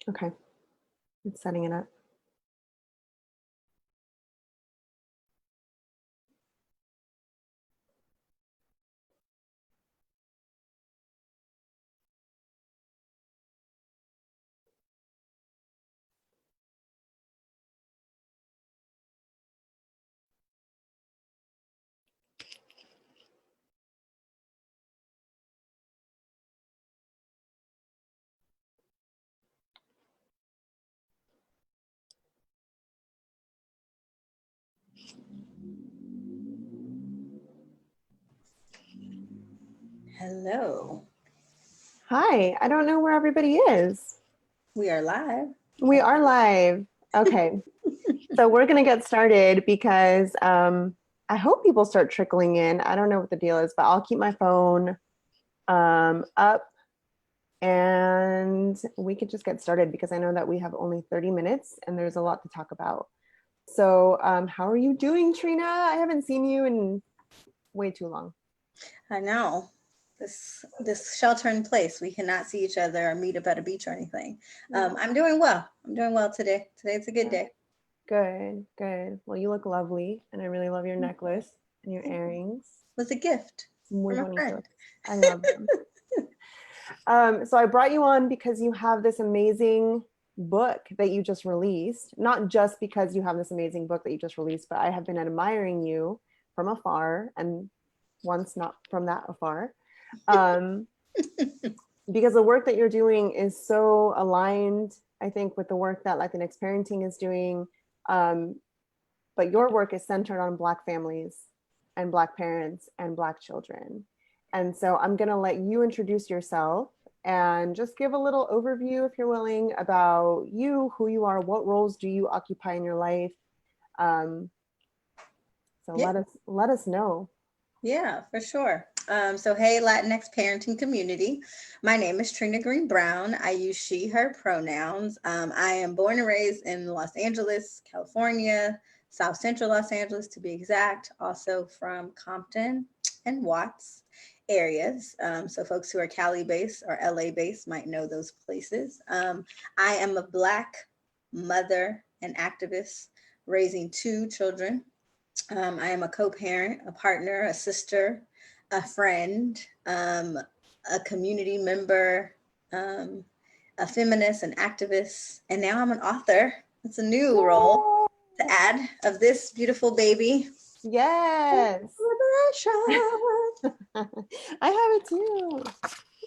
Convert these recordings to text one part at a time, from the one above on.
Okay, it's setting it up. Hello. Hi, I don't know where everybody is. We are live. We are live. Okay, so we're gonna get started because I hope people start trickling in. I don't know what the deal is, but I'll keep my phone up and we could just get started because I know that we have only 30 minutes and there's a lot to talk about. So how are you doing, Trina? I haven't seen you in way too long. I know this shelter in place. We cannot see each other or meet up at a beach or anything. I'm doing well. I'm doing well today. Today's a good day. Good, good. Well, you look lovely and I really love your necklace and your earrings. It was a gift Muy from a bonito. friend. I love them. So I brought you on because you have this amazing book that you just released. Not just because you have this amazing book that you just released, but I have been admiring you from afar and once not from that afar. Because the work that you're doing is so aligned, I think, with the work that Latinx Parenting is doing. But your work is centered on Black families and Black parents and Black children. And so I'm going to let you introduce yourself and just give a little overview, if you're willing, about you, who you are, what roles do you occupy in your life. So Yeah. let us know. Yeah, for sure. So hey, Latinx parenting community. My name is Trina Greene Brown. I use she, her pronouns. I am born and raised in Los Angeles, California, South Central Los Angeles to be exact, also from Compton and Watts areas. So folks who are Cali based or LA based might know those places. I am a Black mother and activist raising two children. I am a co-parent, a partner, a sister, a friend, a community member, a feminist, an activist, and now I'm an author. It's a new role to add of this beautiful baby. Yes. Liberation. I have it too.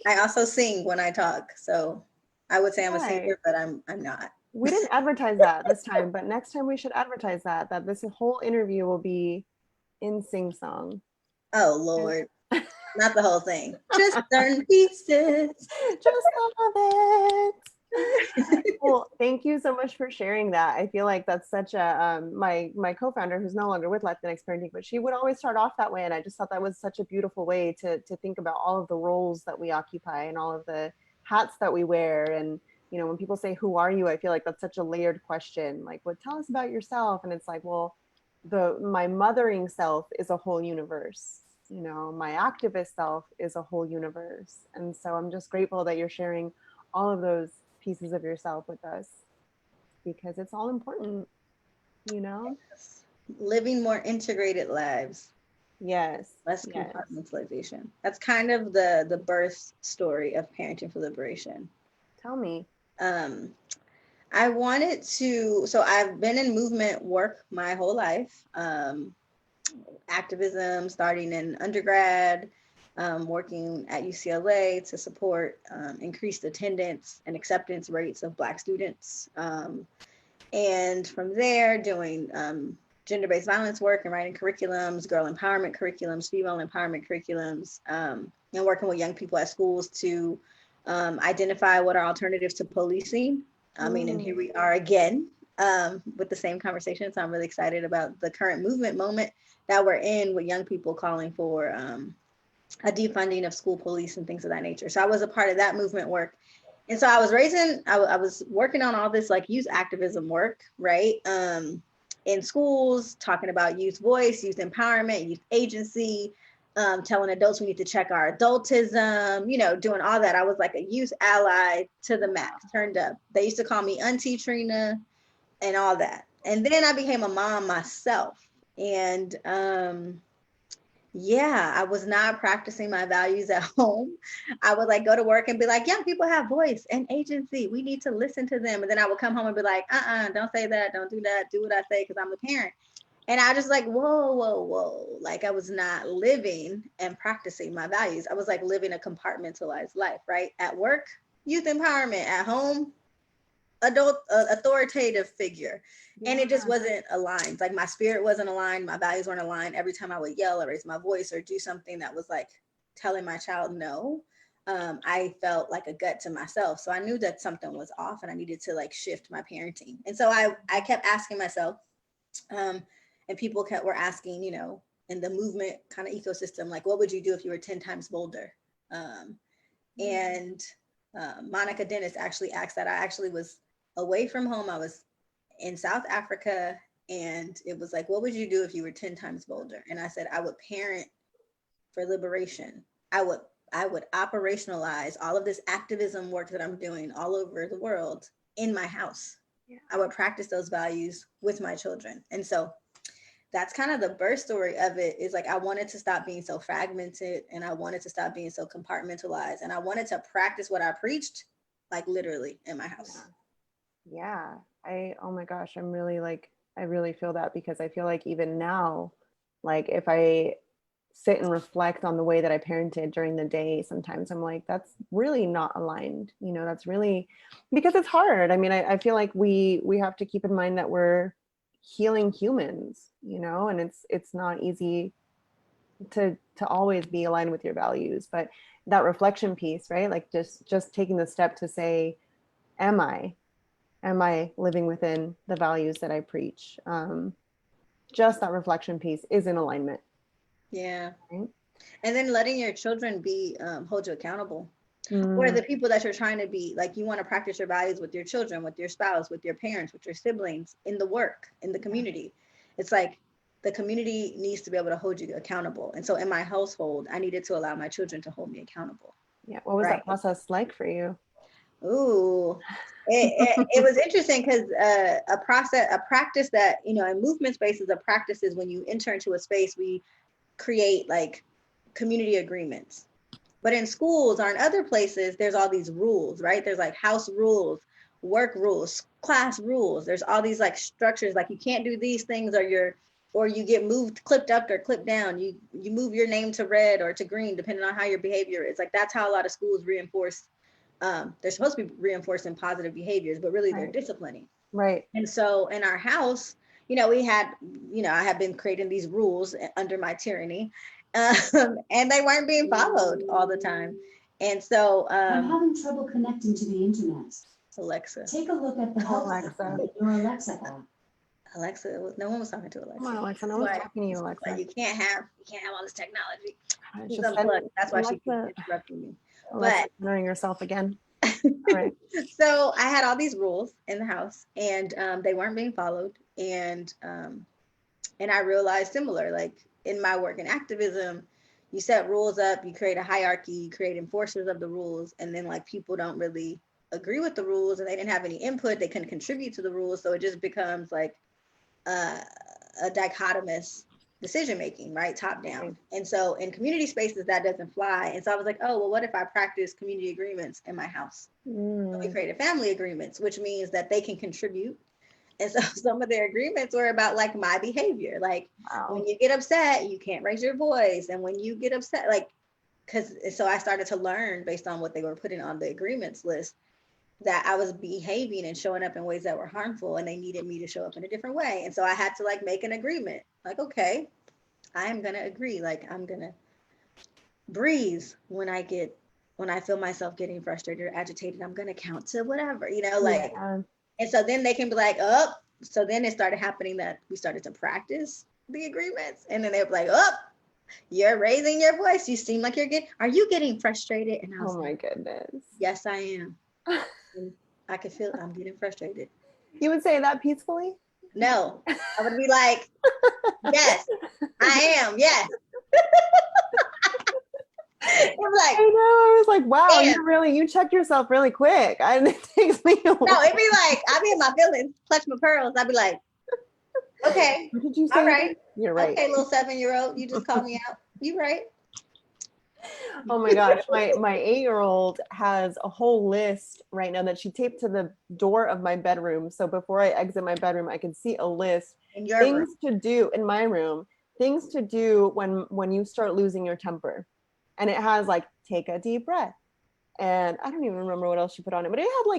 I also sing when I talk, so I would say I'm a Right. singer, but I'm not. We didn't advertise that this time, but next time we should advertise that this whole interview will be in sing song. Oh Lord. Not the whole thing, just certain pieces. Just some of it. Well, thank you so much for sharing that. I feel like that's such a my co-founder, who's no longer with Latinx Parenting, but she would always start off that way, and I just thought that was such a beautiful way to think about all of the roles that we occupy and all of the hats that we wear. And you know, when people say, "Who are you?" I feel like that's such a layered question. Like, "Well, tell us about yourself," and it's like, well, my mothering self is a whole universe. You know, my activist self is a whole universe, and so I'm just grateful that you're sharing all of those pieces of yourself with us because it's all important, you know? Living more integrated lives. Yes. Less Yes. compartmentalization. That's kind of the birth story of Parenting for Liberation. Tell me. I wanted to, so I've been in movement work my whole life. Activism starting in undergrad, working at UCLA to support increased attendance and acceptance rates of Black students. And from there, doing gender-based violence work and writing curriculums, girl empowerment curriculums, female empowerment curriculums, and working with young people at schools to identify what are alternatives to policing. I mean, and here we are again with the same conversation. So I'm really excited about the current movement moment that we're in with young people calling for a defunding of school police and things of that nature. So I was a part of that movement work. And so I was working on all this like youth activism work, right? In schools, talking about youth voice, youth empowerment, youth agency, telling adults we need to check our adultism, you know, doing all that. I was like a youth ally to the max, turned up. They used to call me Auntie Trina and all that. And then I became a mom myself. And yeah, I was not practicing my values at home. I would like go to work and be like, young people have voice and agency. We need to listen to them. And then I would come home and be like, don't say that. Don't do that. Do what I say because I'm the parent. And I just like, whoa. Like I was not living and practicing my values. I was like living a compartmentalized life, right? At work, youth empowerment. At home, adult authoritative figure. And it just wasn't aligned. Like my spirit wasn't aligned. My values weren't aligned. Every time I would yell or raise my voice or do something that was like telling my child no, I felt like a gut to myself. So I knew that something was off and I needed to like shift my parenting. And so I kept asking myself, and people were asking, you know, in the movement kind of ecosystem, like, what would you do if you were 10 times bolder? And Monica Dennis actually asked that. I actually was away from home. I was in South Africa, and it was like, what would you do if you were 10 times bolder? And I said, I would parent for liberation. I would operationalize all of this activism work that I'm doing all over the world in my house. Yeah. I would practice those values with my children. And so that's kind of the birth story of it, is like, I wanted to stop being so fragmented, and I wanted to stop being so compartmentalized, and I wanted to practice what I preached, like literally in my house. Yeah. Oh my gosh, I'm really like, I really feel that, because I feel like even now, like if I sit and reflect on the way that I parented during the day, sometimes I'm like, that's really not aligned. You know, that's really, because it's hard. I mean, I feel like we have to keep in mind that we're healing humans, you know, and it's not easy to always be aligned with your values, but that reflection piece, right? Like just taking the step to say, am I living within the values that I preach? Just that reflection piece is in alignment. Yeah. Right? And then letting your children be hold you accountable. Or the people that you're trying to be, like, you want to practice your values with your children, with your spouse, with your parents, with your siblings, in the work, in the community. It's like the community needs to be able to hold you accountable. And so in my household, I needed to allow my children to hold me accountable. Yeah. What was that process like for you? Ooh, it was interesting, because a practice that, you know, in movement spaces, a practice is when you enter into a space, we create like community agreements. But in schools or in other places, there's all these rules, right? There's like house rules, work rules, class rules. There's all these like structures, like you can't do these things, or you get moved, clipped up or clipped down. You move your name to red or to green, depending on how your behavior is. Like that's how a lot of schools reinforce. They're supposed to be reinforcing positive behaviors, but really they're disciplining. Right. And so in our house, you know, we had, you know, I had been creating these rules under my tyranny. And they weren't being followed all the time. And so I'm having trouble connecting to the internet. Alexa, take a look at the help center in your Alexa app. Alexa, no one was talking to Alexa. Come on, Alexa, no one's talking to you, Alexa. Like, you can't have all this technology. She's unplugged. That's why she keeps interrupting me. Alexa, but ignoring yourself again. Right. So I had all these rules in the house, and they weren't being followed. And I realized similar, like in my work in activism, you set rules up, you create a hierarchy, you create enforcers of the rules, and then like people don't really agree with the rules, and they didn't have any input, they couldn't contribute to the rules, so it just becomes like a dichotomous decision making, right, top down. And so in community spaces that doesn't fly. And so I was like, oh well, what if I practice community agreements in my house? So we created family agreements, which means that they can contribute. And so some of their agreements were about like my behavior, like when you get upset, you can't raise your voice. And when you get upset, like, so I started to learn based on what they were putting on the agreements list, that I was behaving and showing up in ways that were harmful, and they needed me to show up in a different way. And so I had to like make an agreement, like, okay, I am going to agree. Like, I'm going to breathe when I feel myself getting frustrated or agitated. I'm going to count to whatever, you know, like, and so then they can be like, oh, so then it started happening that we started to practice the agreements. And then they were like, oh, you're raising your voice. You seem like are you getting frustrated? And I was my goodness. Yes, I am. I could feel I'm getting frustrated. You would say that peacefully? No, I would be like, yes, I am. Yes. like, I know. I was like, wow, damn. you checked yourself really quick. It takes me a No, while. it'd be like, I'd be in my feelings, clutch my pearls. I'd be like, okay, What did you all say right. again? You're right. Okay, little 7-year-old, you just called me out. You right. Oh my gosh, my 8-year-old has a whole list right now that she taped to the door of my bedroom. So before I exit my bedroom, I can see a list, In your room. things to do in my room, things to do when you start losing your temper. And it has like take a deep breath. And I don't even remember what else she put on it, but it had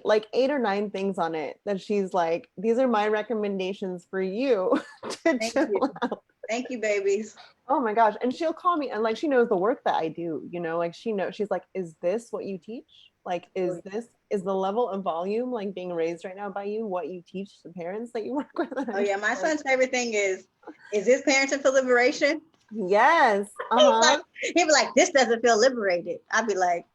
like eight or nine things on it that she's like, these are my recommendations for you to Thank chill you. out. Thank you, babies. Oh my gosh. And she'll call me and like she knows the work that I do, like she knows, she's like, is this what you teach? Like, is the level of volume like being raised right now by you what you teach the parents that you work with? Oh yeah, my son's favorite thing is this parenting for liberation? Yes. He'd be like, this doesn't feel liberated. I'd be like,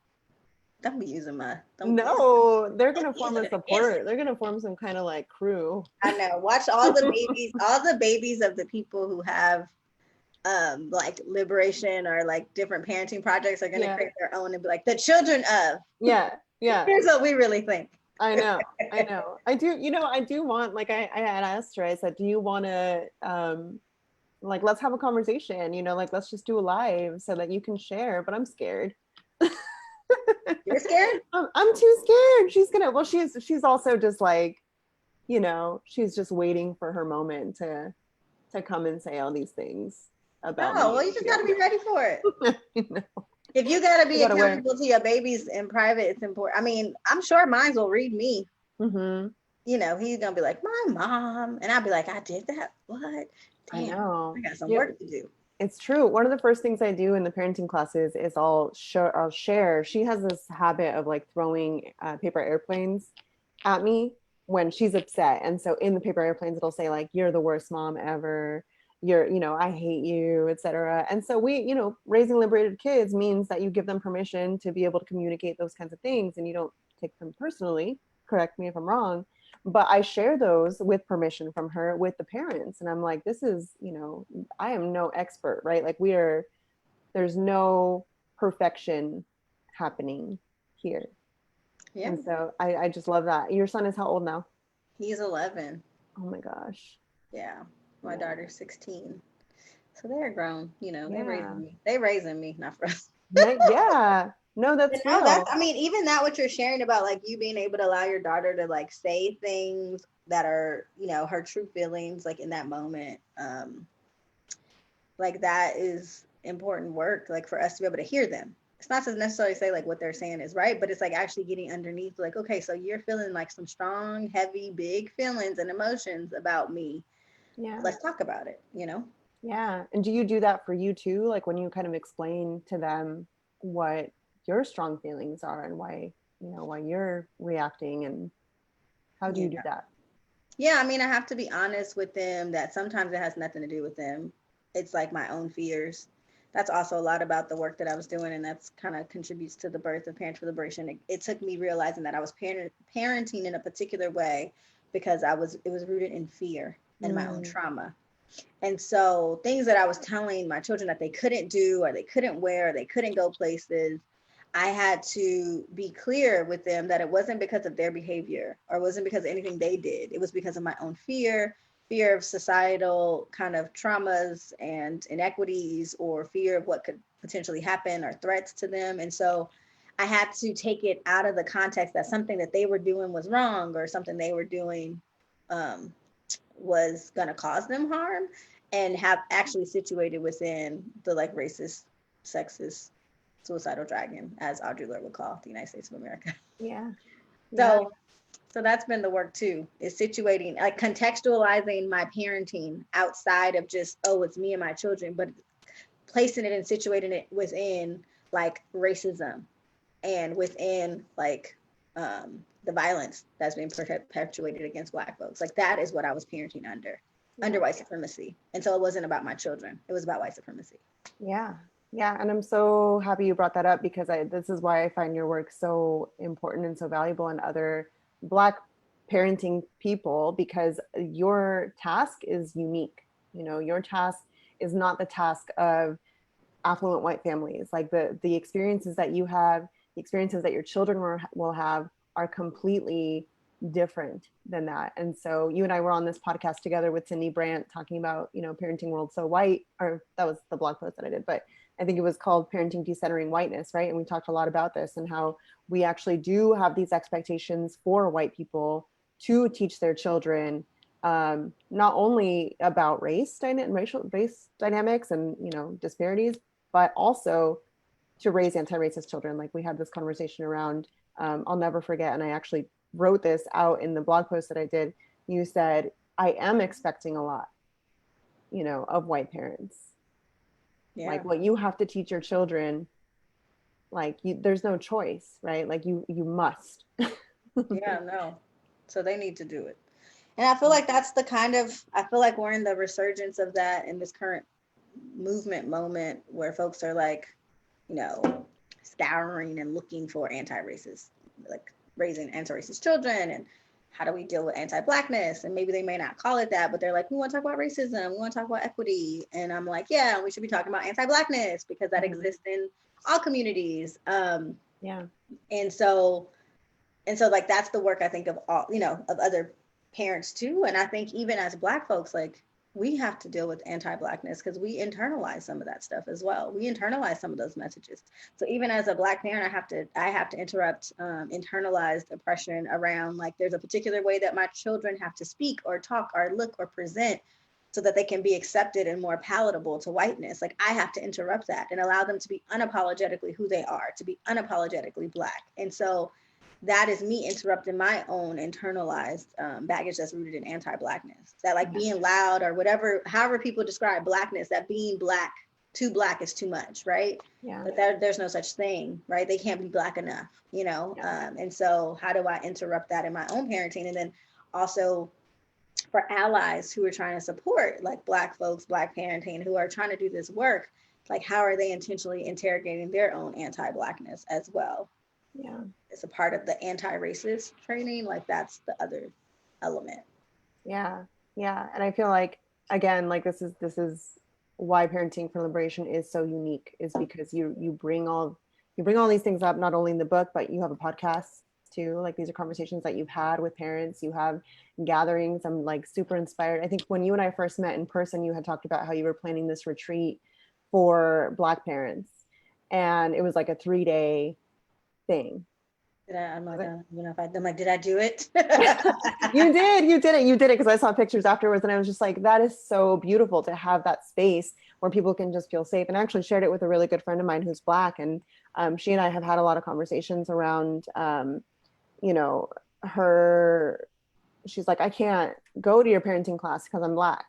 don't be using my No, they're gonna don't form use a it against support. They're gonna form some kind of like crew. I know. Watch all the babies of the people who have like liberation or like different parenting projects are gonna create their own and be like the children of. Yeah. Here's what we really think. I know. I do, I do want, like I had asked her, I said, do you want to like let's have a conversation, like let's just do a live so that you can share, but I'm scared. You're scared? I'm too scared. She's also just like, she's just waiting for her moment to come and say all these things about me. Well, you just gotta be ready for it. If you gotta be accountable to your babies in private, it's important. I mean, I'm sure mine will read me. Mm-hmm. He's gonna be like, my mom, and I'll be like, I did that. What? Damn, I know. I got some work to do. It's true. One of the first things I do in the parenting classes is I'll share. She has this habit of like throwing paper airplanes at me when she's upset. And so in the paper airplanes, it'll say like, you're the worst mom ever. I hate you, etc. And so raising liberated kids means that you give them permission to be able to communicate those kinds of things and you don't take them personally. Correct me if I'm wrong. But I share those with permission from her with the parents. And I'm like, this is, I am no expert, right? Like there's no perfection happening here. Yeah. And so I just love that. Your son is how old now? He's 11. Oh my gosh. Yeah. My daughter's 16. So they're grown, they're raising me, not for us. Yeah. No, that's real. I mean, even that what you're sharing about like you being able to allow your daughter to like say things that are, her true feelings like in that moment. Like that is important work, like for us to be able to hear them. It's not to necessarily say like what they're saying is right, but it's like actually getting underneath like, okay, so you're feeling like some strong, heavy, big feelings and emotions about me. Yeah. Let's talk about it, Yeah. And do you do that for you too? Like when you kind of explain to them what your strong feelings are and why you're reacting, and how do you do that? Yeah, I mean, I have to be honest with them that sometimes it has nothing to do with them. It's like my own fears. That's also a lot about the work that I was doing, and that's kind of contributes to the birth of Parent for Liberation. It took me realizing that I was parenting in a particular way because it was rooted in fear and my own trauma. And so things that I was telling my children that they couldn't do or they couldn't wear or they couldn't go places, I had to be clear with them that it wasn't because of their behavior or it wasn't because of anything they did. It was because of my own fear of societal kind of traumas and inequities, or fear of what could potentially happen or threats to them. And so I had to take it out of the context that something that they were doing was wrong or something they were doing was going to cause them harm, and have actually situated within the like racist, sexist, suicidal dragon, as Audre Lorde would call the United States of America. Yeah. So that's been the work too, is situating, like contextualizing my parenting outside of just, oh, it's me and my children, but placing it and situating it within like racism and within like the violence that's being perpetuated against Black folks. Like that is what I was parenting under white supremacy. And so it wasn't about my children. It was about white supremacy. Yeah. Yeah. And I'm so happy you brought that up, because this is why I find your work so important and so valuable in other Black parenting people, because your task is unique. Your task is not the task of affluent white families. Like the experiences that you have, the experiences that your children will have are completely different than that. And so you and I were on this podcast together with Cindy Brandt talking about, Parenting World So White, or that was the blog post that I did, but I think it was called Parenting Decentering Whiteness, right? And we talked a lot about this and how we actually do have these expectations for white people to teach their children not only about race dynamics and disparities, but also to raise anti-racist children. Like we had this conversation around, I'll never forget, and I actually wrote this out in the blog post that I did. You said, I am expecting a lot, of white parents. Yeah. Like what you have to teach your children, like there's no choice, right? Like you must. Yeah, no. So they need to do it. And I feel like that's I feel like we're in the resurgence of that in this current movement moment where folks are like, scouring and looking for anti-racist, like raising anti-racist children, and how do we deal with anti-Blackness? And maybe they may not call it that, but they're like, we want to talk about racism, we want to talk about equity. And I'm like, yeah, we should be talking about anti-Blackness because that exists in all communities. Yeah. And so like that's the work I think of all, of other parents too. And I think even as Black folks, like we have to deal with anti-Blackness because we internalize some of that stuff as well. We internalize some of those messages. So even as a Black parent, I have to interrupt internalized oppression around like there's a particular way that my children have to speak or talk or look or present so that they can be accepted and more palatable to whiteness. Like I have to interrupt that and allow them to be unapologetically who they are, to be unapologetically Black. And so that is me interrupting my own internalized baggage that's rooted in anti-Blackness. That like being loud or whatever, however people describe Blackness, that being too Black is too much, right? Yeah. But there's no such thing, right? They can't be Black enough, Yeah. And so how do I interrupt that in my own parenting? And then also for allies who are trying to support like Black folks, Black parenting, who are trying to do this work, like how are they intentionally interrogating their own anti-Blackness as well? Yeah. It's a part of the anti-racist training. Like that's the other element. Yeah. Yeah. And I feel like, again, like this is why Parenting for Liberation is so unique, is because you bring all these things up, not only in the book, but you have a podcast too. Like these are conversations that you've had with parents, you have gatherings. I'm like super inspired. I think when you and I first met in person, you had talked about how you were planning this retreat for Black parents. And it was like a 3-day thing. I'm like, did I do it? You did it because I saw pictures afterwards and I was just like, that is so beautiful to have that space where people can just feel safe. And I actually shared it with a really good friend of mine who's Black, and she and I have had a lot of conversations around she's like, I can't go to your parenting class because I'm Black.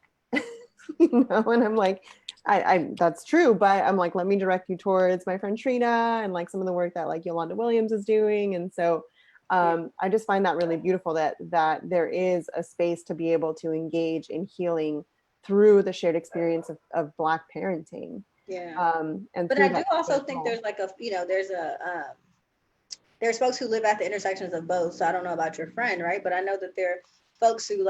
And I'm like, I that's true, but I'm like, let me direct you towards my friend Trina and like some of the work that like Yolanda Williams is doing. And so I just find that really beautiful that there is a space to be able to engage in healing through the shared experience of Black parenting. Yeah. But I do also think there's like there's folks who live at the intersections of both. So I don't know about your friend, right? But I know that there are folks who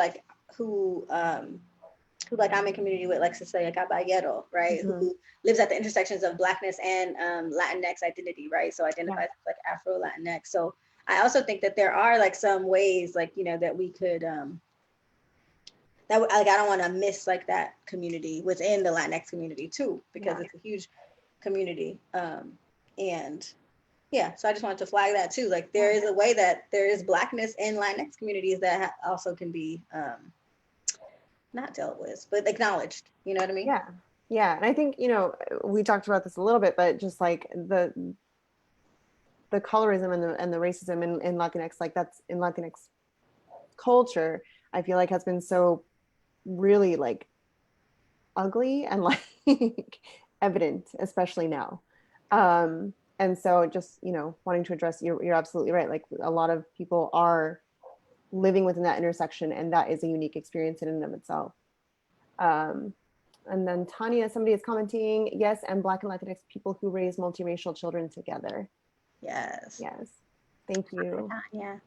I'm in community with, like Cecilia Caballero, right? Mm-hmm. Who lives at the intersections of Blackness and Latinx identity, right? So identifies as like Afro Latinx. So I also think that there are like some ways, like, that we could, I don't want to miss like that community within the Latinx community too, because it's a huge community. And yeah, so I just wanted to flag that too. Like there is a way that there is Blackness in Latinx communities that also can be, not dealt with, but acknowledged. You know what I mean? Yeah. Yeah. And I think, we talked about this a little bit, but just like the colorism and the racism in Latinx, like that's in Latinx culture, I feel like has been so really like ugly and like evident, especially now. And so just, wanting to address, you're absolutely right. Like a lot of people are living within that intersection, and that is a unique experience in and of itself. And then Tanya, somebody is commenting, yes, and Black and Latinx people who raise multiracial children together. Yes. Thank you. Yeah.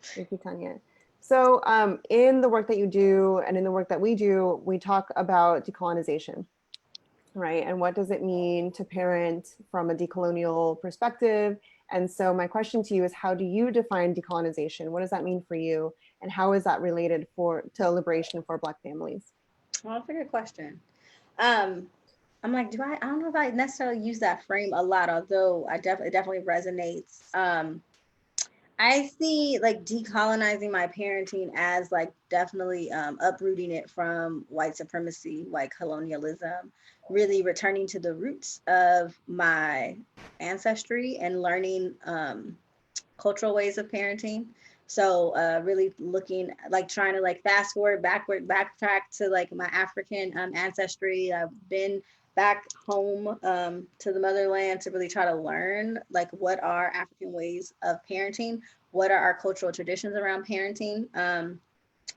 Thank you, Tanya. So in the work that you do and in the work that we do, we talk about decolonization. right? And what does it mean to parent from a decolonial perspective? And so my question to you is, how do you define decolonization? What does that mean for you? And how is that related to liberation for Black families? Well, that's a good question. Um, I'm like, I don't know if I necessarily use that frame a lot, although it definitely resonates. I see like decolonizing my parenting as like definitely uprooting it from white supremacy, white colonialism, really returning to the roots of my ancestry and learning cultural ways of parenting. So really looking like trying to like fast forward, backtrack to like my African ancestry. I've been back home to the motherland to really try to learn like what are African ways of parenting, what are our cultural traditions around parenting.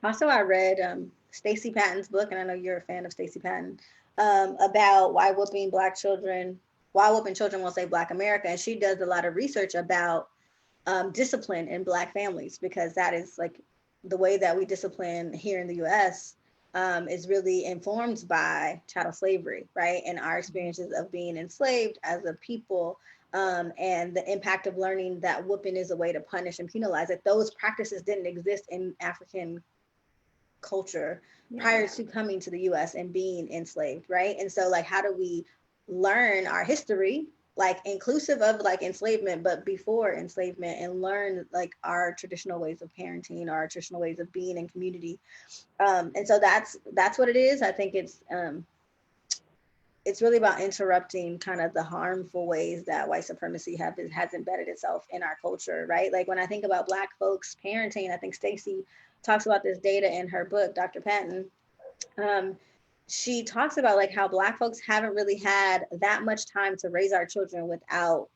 Also, I read Stacey Patton's book, and I know you're a fan of Stacey Patton, about why whooping children won't save Black America, and she does a lot of research about discipline in Black families, because that is like the way that we discipline here in the US is really informed by chattel slavery, right? And our experiences of being enslaved as a people, and the impact of learning that whooping is a way to punish and penalize. That those practices didn't exist in African culture prior to coming to the US and being enslaved, right? And so like, how do we learn our history, like inclusive of like enslavement, but before enslavement, and learn like our traditional ways of parenting, our traditional ways of being in community. And so that's what it is. I think it's really about interrupting kind of the harmful ways that white supremacy has embedded itself in our culture, right? Like when I think about Black folks parenting, I think Stacey talks about this data in her book, Dr. Patton. She talks about like how Black folks haven't really had that much time to raise our children without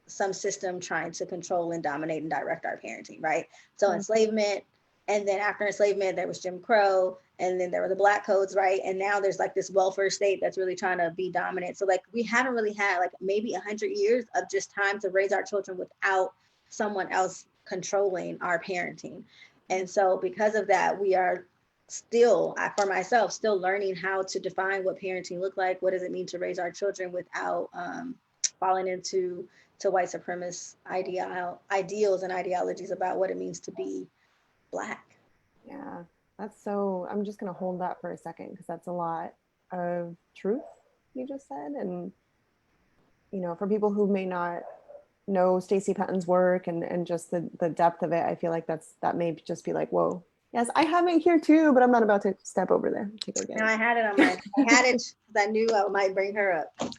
some system trying to control and dominate and direct our parenting, right? So enslavement, and then after enslavement, there was Jim Crow, and then there were the Black codes, right? And now there's like this welfare state that's really trying to be dominant. So like we haven't really had like maybe 100 years of just time to raise our children without someone else controlling our parenting. And so because of that, we are still, for myself, still learning how to define what parenting look like. What does it mean to raise our children without falling into white supremacist ideals and ideologies about what it means to be Black. Yeah, I'm just going to hold that for a second, because that's a lot of truth you just said. And, you know, for people who may not know Stacey Patton's work and just the depth of it, I feel like that may just be like, whoa, yes, I have it here too, but I'm not about to step over there. Now I had it because I knew I might bring her up.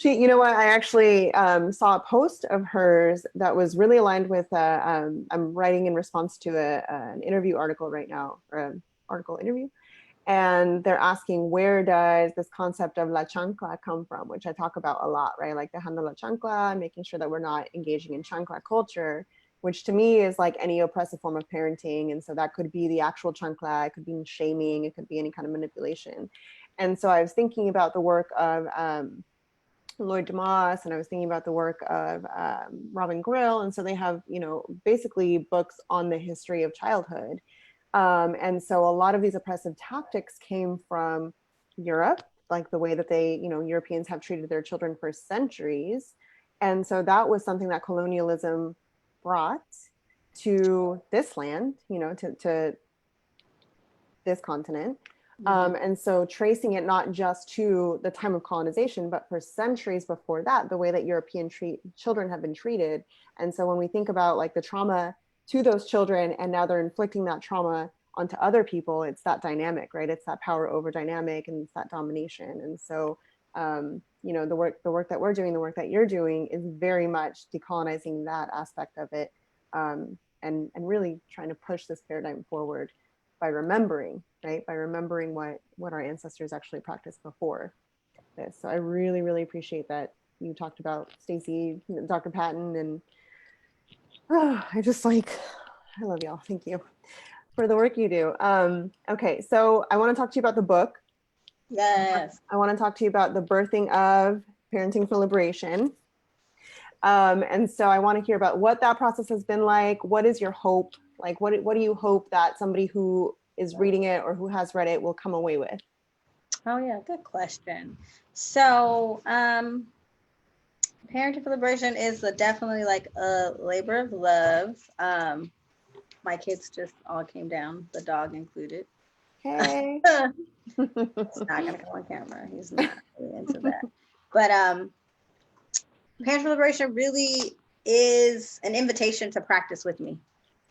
You know what? I actually saw a post of hers that was really aligned with, I'm writing in response to an interview article right now, or an article interview. And they're asking, where does this concept of la chancla come from? Which I talk about a lot, right? Like dejando la chancla, making sure that we're not engaging in chancla culture, which to me is like any oppressive form of parenting. And so that could be the actual chancla, it could be shaming, it could be any kind of manipulation. And so I was thinking about the work of Lloyd DeMoss, and I was thinking about the work of Robin Grill. And so they have, you know, basically books on the history of childhood. And so a lot of these oppressive tactics came from Europe, like the way that Europeans have treated their children for centuries. And so that was something that colonialism brought to this land, you know, to this continent. And so tracing it not just to the time of colonization, but for centuries before that, the way that European children have been treated. And so when we think about like the trauma to those children, and now they're inflicting that trauma onto other people, it's that dynamic, right? It's that power over dynamic, and it's that domination. And so, you know, the work that we're doing, the work that you're doing is very much decolonizing that aspect of it, and really trying to push this paradigm forward by remembering, right? By remembering what our ancestors actually practiced before this. So I really, really appreciate that you talked about Stacey, Dr. Patton, and I love y'all. Thank you for the work you do. Okay, so I want to talk to you about the book. Yes. I want to talk to you about the birthing of Parenting for Liberation. And so I want to hear about what that process has been like. What is your hope? Like, what do you hope that somebody who is reading it or who has read it will come away with? Oh yeah, good question. So, parenting for liberation is definitely like a labor of love. My kids just all came down, the dog included. Okay. It's not gonna come on camera. He's not really into that. But parenting for liberation really is an invitation to practice with me,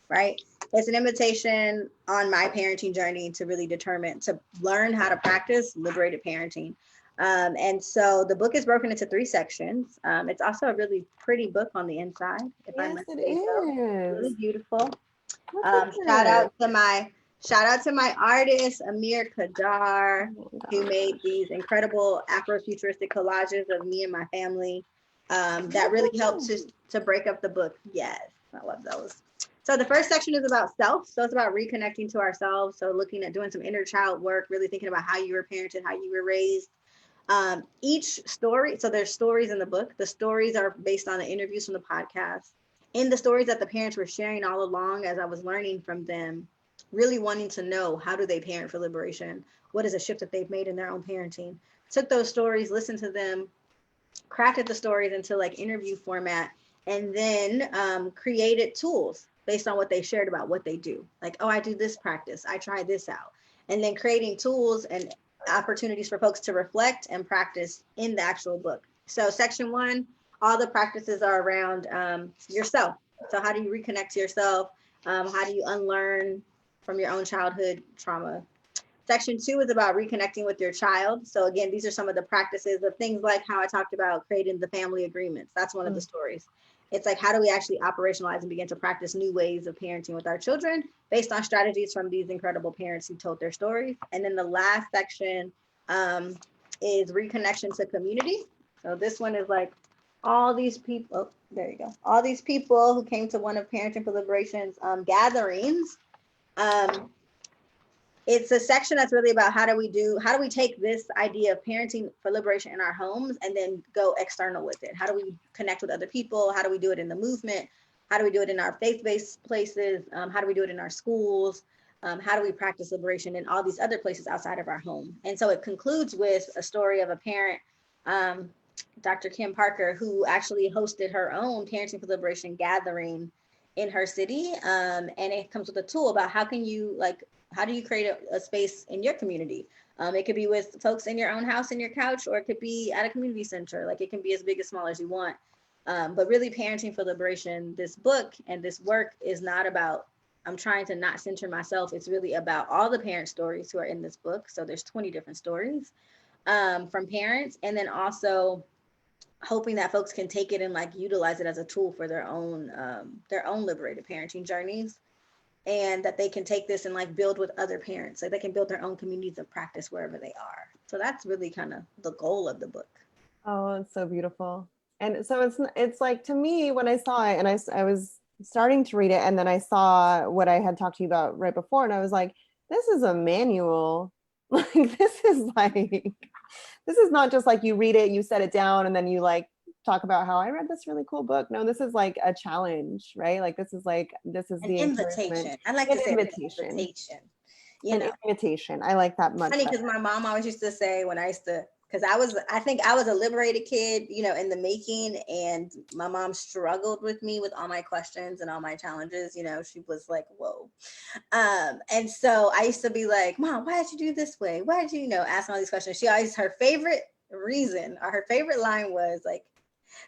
right? It's an invitation on my parenting journey to really determine, to learn how to practice liberated parenting. And so the book is broken into 3 sections. It's also a really pretty book on the inside, if I Yes, must it say so. Really is. beautiful. Look at Shout this. out to my artist, Amir Kadar, Oh my who made gosh. these incredible Afrofuturistic collages of me and my family. That Look really at helped this. to break up the book. Yes, I love those. So the first section is about self. So it's about reconnecting to ourselves. So looking at doing some inner child work, really thinking about how you were parented, how you were raised. Each story, so there's stories in the book. The stories are based on the interviews from the podcast. In the stories that the parents were sharing all along, as I was learning from them, really wanting to know, how do they parent for liberation? What is a shift that they've made in their own parenting? Took those stories, listened to them, crafted the stories into like interview format, and then created tools based on what they shared about what they do. Like, oh, I do this practice, I try this out. And then creating tools and opportunities for folks to reflect and practice in the actual book. So section 1, all the practices are around yourself. So how do you reconnect to yourself? How do you unlearn from your own childhood trauma? Section 2 is about reconnecting with your child. So again, these are some of the practices of things like how I talked about creating the family agreements. That's one of the stories. It's like, how do we actually operationalize and begin to practice new ways of parenting with our children based on strategies from these incredible parents who told their stories. And then the last section is reconnection to community. So this one is like all these people, oh, there you go. All these people who came to one of Parenting for Liberation's gatherings. It's a section that's really about how do we take this idea of parenting for liberation in our homes and then go external with it? How do we connect with other people? How do we do it in the movement? How do we do it in our faith-based places? How do we do it in our schools? How do we practice liberation in all these other places outside of our home? And so it concludes with a story of a parent, Dr. Kim Parker, who actually hosted her own Parenting for Liberation gathering in her city. And it comes with a tool about how do you create a space in your community? It could be with folks in your own house, in your couch, or it could be at a community center. Like, it can be as big as small as you want. But really, Parenting for Liberation, this book and this work is not about, I'm trying to not center myself. It's really about all the parent stories who are in this book. So there's 20 different stories from parents. And then also hoping that folks can take it and like utilize it as a tool for their own liberated parenting journeys. And that they can take this and like build with other parents, so they can build their own communities of practice wherever they are. So that's really kind of the goal of the book. Oh, it's so beautiful. And so it's like, to me, when I saw it and I was starting to read it, and then I saw what I had talked to you about right before, and I was like, this is a manual. Like, this is not just like you read it, you set it down, and then you like talk about how I read this really cool book. No, this is like a challenge, right? Like, this is An the invitation. encouragement. I like An to say invitation. an invitation. An invitation. I like that much Funny, better. because my mom always used to say, when I used to, because I think I was a liberated kid, in the making, and my mom struggled with me with all my questions and all my challenges. She was like, whoa. And so I used to be like, Mom, why did you do this way? Why did you, ask all these questions? Her favorite reason, or her favorite line was like,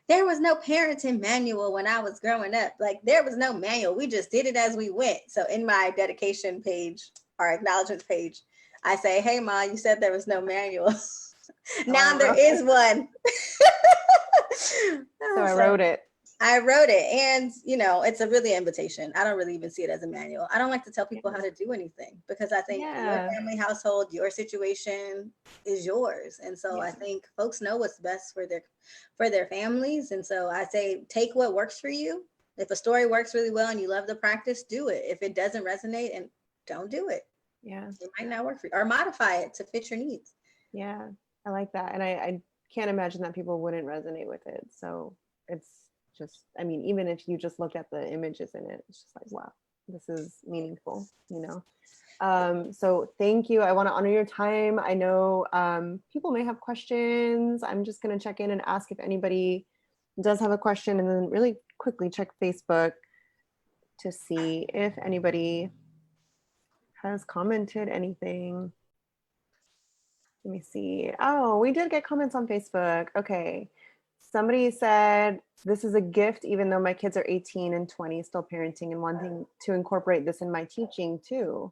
there was no parenting manual when I was growing up. Like, there was no manual. We just did it as we went. So in my dedication page, or acknowledgments page, I say, hey, Ma, you said there was no manual. Now there is one. So I wrote it. I wrote it, and it's a really invitation. I don't really even see it as a manual. I don't like to tell people how to do anything, because I think your family household, your situation is yours. And so I think folks know what's best for their families. And so I say, take what works for you. If a story works really well and you love the practice, do it. If it doesn't resonate, and don't do it. Yeah. It might not work for you, or modify it to fit your needs. Yeah, I like that. And I can't imagine that people wouldn't resonate with it. So it's just, I mean, even if you just look at the images in it, it's just like, wow. this is meaningful, you know. So thank you. I want to honor your time. I know people may have questions. I'm just going to check in and ask if anybody does have a question, and then really quickly check Facebook to see if anybody has commented anything. Let me see. Oh, we did get comments on Facebook. Okay. Somebody said, this is a gift, even though my kids are 18 and 20, still parenting and wanting to incorporate this in my teaching too.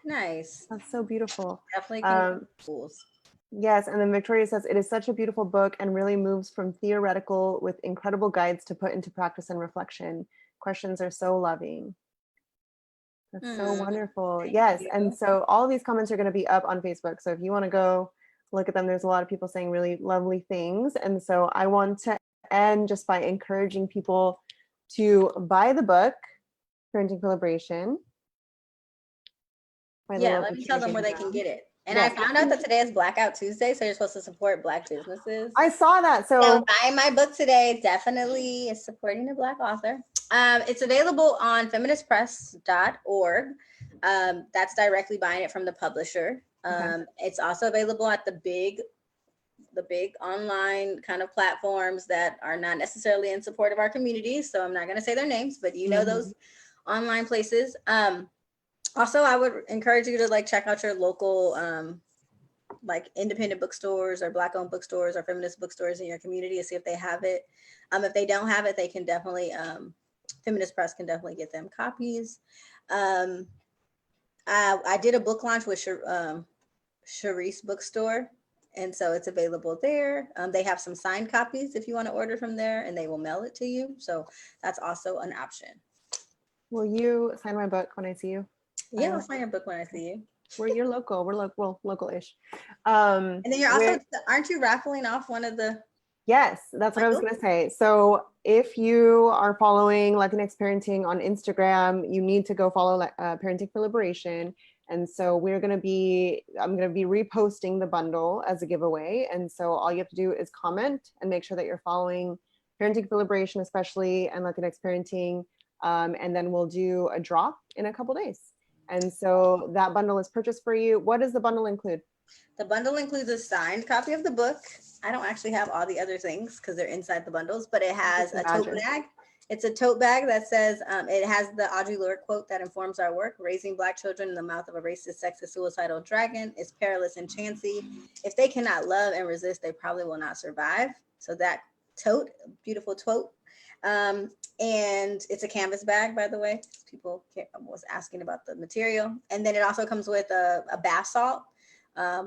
Nice. That's so beautiful. Definitely can be tools. Yes, and then Victoria says, it is such a beautiful book and really moves from theoretical with incredible guides to put into practice and reflection. Questions are so loving. That's so wonderful. Yes, and so all of these comments are going to be up on Facebook. So if you want to go look at them, there's a lot of people saying really lovely things. And so I want to end just by encouraging people to buy the book, Parenting for Liberation. Yeah, let me tell them where they can get it. And I found out that today is Blackout Tuesday, so you're supposed to support Black businesses. I saw that. So buying my book today definitely is supporting a Black author. It's available on feministpress.org. That's directly buying it from the publisher. It's also available at the big online kind of platforms that are not necessarily in support of our community. So I'm not going to say their names, but you know those online places. Also, I would encourage you to like check out your local like independent bookstores or Black owned bookstores or feminist bookstores in your community to see if they have it. If they don't have it, they can definitely Feminist Press can definitely get them copies. I did a book launch with Sharice Bookstore, and so it's available there. They have some signed copies if you want to order from there, and they will mail it to you. So that's also an option. Will you sign my book when I see you? Yeah, I'll sign your book when I see you. You're local. We're local-ish. And then you're also, aren't you raffling off one of the? Yes, that's what I was going to say. So if you are following Latinx Parenting on Instagram, you need to go follow Parenting for Liberation. And so I'm going to be reposting the bundle as a giveaway. And so all you have to do is comment and make sure that you're following Parenting for Liberation, especially, and Latinx Parenting. And then we'll do a drop in a couple days. And so that bundle is purchased for you. What does the bundle include? The bundle includes a signed copy of the book. I don't actually have all the other things because they're inside the bundles, but it has a tote bag. It's a tote bag that says, it has the Audre Lorde quote that informs our work: raising Black children in the mouth of a racist, sexist, suicidal dragon is perilous and chancy. If they cannot love and resist, they probably will not survive. So that tote, beautiful tote. And it's a canvas bag, by the way. People was asking about the material. And then it also comes with a bath salt,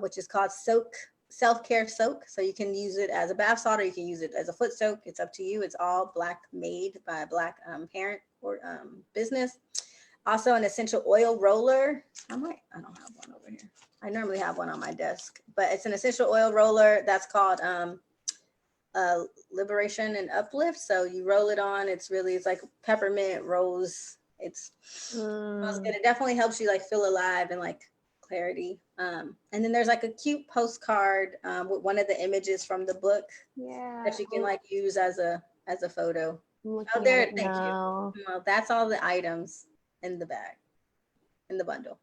which is called self-care soak. So you can use it as a bath salt or you can use it as a foot soak. It's up to you. It's all Black made by a Black parent or business. Also an essential oil roller. I don't have one over here. I normally have one on my desk, but it's an essential oil roller that's called Liberation and Uplift. So you roll it on. It's like peppermint rose. It's smells good. It definitely helps you like feel alive and like clarity. And then there's like a cute postcard with one of the images from the book that you can like use as a photo. Oh, there. Thank you. Well, that's all the items in the bag, in the bundle.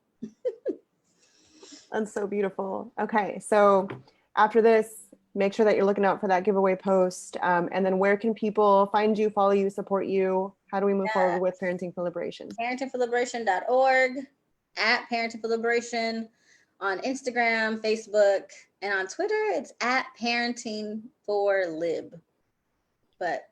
That's so beautiful. Okay, so after this, make sure that you're looking out for that giveaway post. And then where can people find you, follow you, support you? How do we move forward with Parenting for Liberation? Parentingforliberation.org, at Parenting for Liberation, on Instagram, Facebook, and on Twitter, it's at Parenting for Lib. But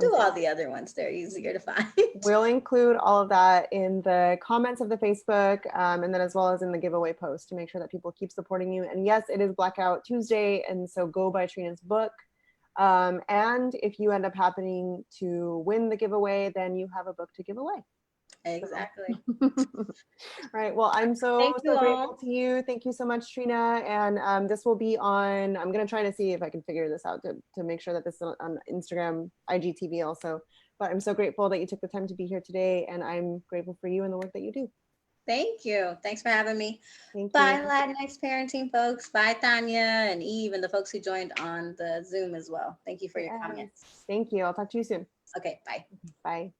do all the other ones. They're easier to find. We'll include all of that in the comments of the Facebook, and then as well as in the giveaway post to make sure that people keep supporting you. And yes, it is Blackout Tuesday, and so go buy Trina's book. And if you end up happening to win the giveaway, then you have a book to give away. Exactly. Right. Well, I'm so grateful to you. Thank you so much, Trina. And this will be on, I'm going to try to see if I can figure this out to make sure that this is on Instagram, IGTV also. But I'm so grateful that you took the time to be here today. And I'm grateful for you and the work that you do. Thank you. Thanks for having me. Bye, Latinx Parenting folks. Bye, Tanya and Eve and the folks who joined on the Zoom as well. Thank you for your comments. Thank you. I'll talk to you soon. Okay. Bye. Bye.